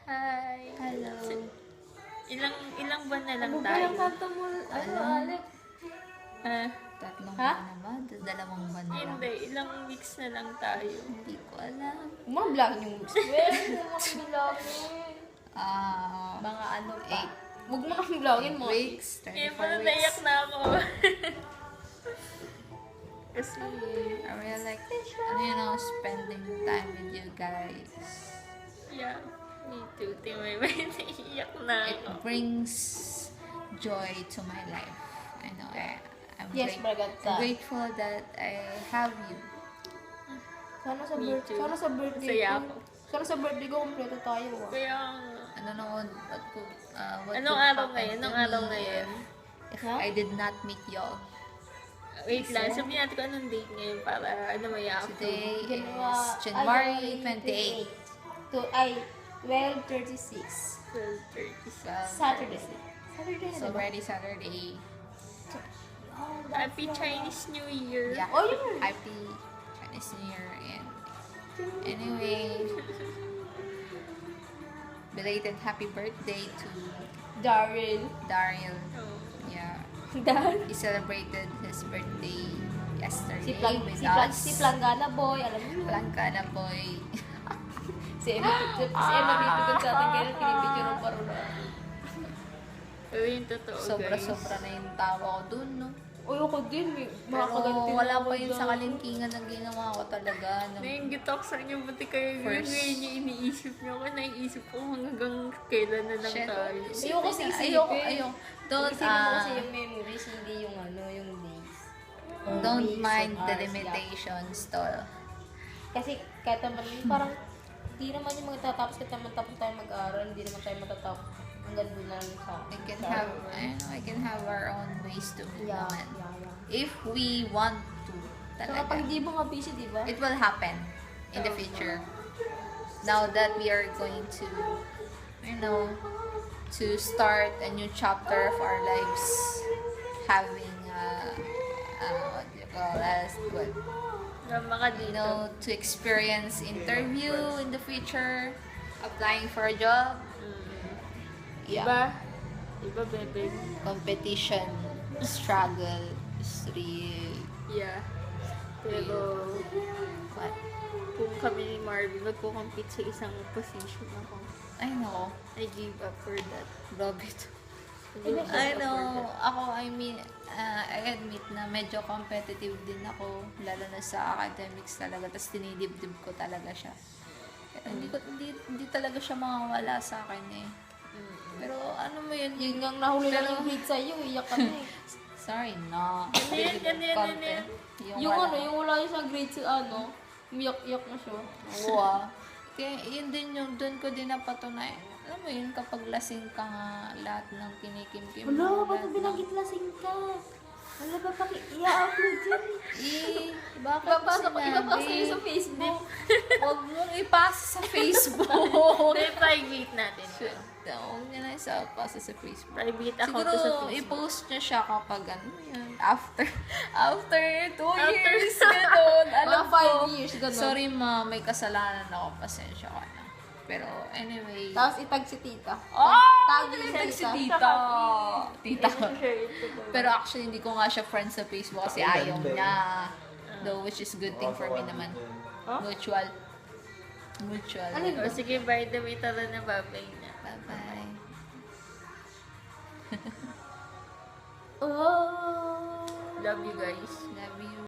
Hi. Hello. Ilang buwan na lang Ano ba tayo? yung kanta mo? Ano, Alec? Ah, Tatlong Ha? buwan na ba? Dalawang buwan na lang. hindi. Ilang weeks na lang tayo. Hindi ko alam. Mga vlog yung well, huwag mo bilangin. Mga ano pa? 8 Huwag mo nang bilangin mo. weeks, Kaya 34 pala weeks. naiyak na ako. Kasi, I really like, spending time with you guys. yeah. Me too. Timay, naiyak na It ako. brings joy to my life. I know. I'm Yes, Bragata. grateful that I have you. Sana sa Me birthday. too. Sana sa birthday Masaya ko. ako. Sana sa birthday ko kompleto tayo. Kaya, What Anong would araw happen ngayon? to Anong me araw ngayon? If Ha? I did not meet y'all. wait lang. Sabihin natin kung anong date ngayon para maya ako. Today is January 28. 12:36. 12:36. Saturday. Saturday na So, diba? already Saturday. Happy Chinese New Year. Yeah. Oh, yun. Happy Chinese New Year. And anyway, belated happy birthday to Daryl. Daryl. Oh. Yeah. Daryl. He celebrated his birthday yesterday with Si us. Planggana boy, alam mo yun. Plangkana boy. Si Emma Pitugan sa atin ganyan, pinipicture pa rin. Pero yung totoo, guys. Sobra-sobra na yung tawa ko dun, no? Uy, ako din, Pero makakaganti wala na pa ako yun sa dyan. kalingkingan ng ginawa ko talaga. No? Nainggit ako sa inyo, buti kayo First. ngayon yung iniisip nyo. Ako naiisip ko hanggang kailan na lang Shit. tayo. Ayoko kasi Ayoko. isipin. Don't, Isipin mo kasi yung memories, hindi yung yung days. don't Weeks mind and the hours, limitations, tol. Kasi kahit naman, parang, di naman yung magtatapos kahit naman tapos tayo mag-aaral, hindi naman tayo matatapos. Hanggang doon lang sa... I can have our own ways to meet Yeah, naman. yeah. If we want to, Saka talaga. pag di mo nga busy, di ba? It will happen in the future. Now that we are going to, to start a new chapter of our lives, having, what do you call that? Rama ka dito. To experience interview in the future, applying for a job, Diba? Diba, bebe? competition, struggle, is real. Yeah. Pero, What? kung kami ni Marvin magko-compete sa isang position ako, I know. I give up for that. Grabe to. I give I up know. I admit na medyo competitive din ako, lalo na sa academics talaga. Tapos dinidibdib ko talaga siya. Kaya hindi talaga siya makawala sa akin eh. Pero ano mo yun? Yun nga nahuli lang Pero- yung grade sa'yo, iyak ka na eh. Sorry, no. Yan. Yung yung wala yung sa grade sa umiyak-iyak na siya. Oo. Kaya yun din yung doon ko din napatunay. Alam mo yun, kapag lasing ka nga, lahat ng kinikimkim Wala, ba't lahat ng- binanggit lasing ka? Wala ba i-upload yan? Bakit Ipapasa sinabi? sa'yo sa Facebook. Huwag mong ipasa sa Facebook. Hindi, private natin. Huwag niya na ipasa sa Facebook. Private account Siguro, ko sa Facebook. i-post niya siya kapag yan, after 2 After- years, gano'n. Alam Mga 5 ko. years, gano'n. Sorry ma, may kasalanan ako. Pasensya ka na. Pero anyway. Tapos itag si tita. Tag Tag si si tita. Tita. I-share ito ba? Pero actually, hindi ko nga siya friends sa Facebook kasi ayaw niya. Though, which is good thing for me naman. Huh? Mutual. Ano yun? O sige, by the way, tara na babay na. Bye-bye. Oh. Love you guys. Love you.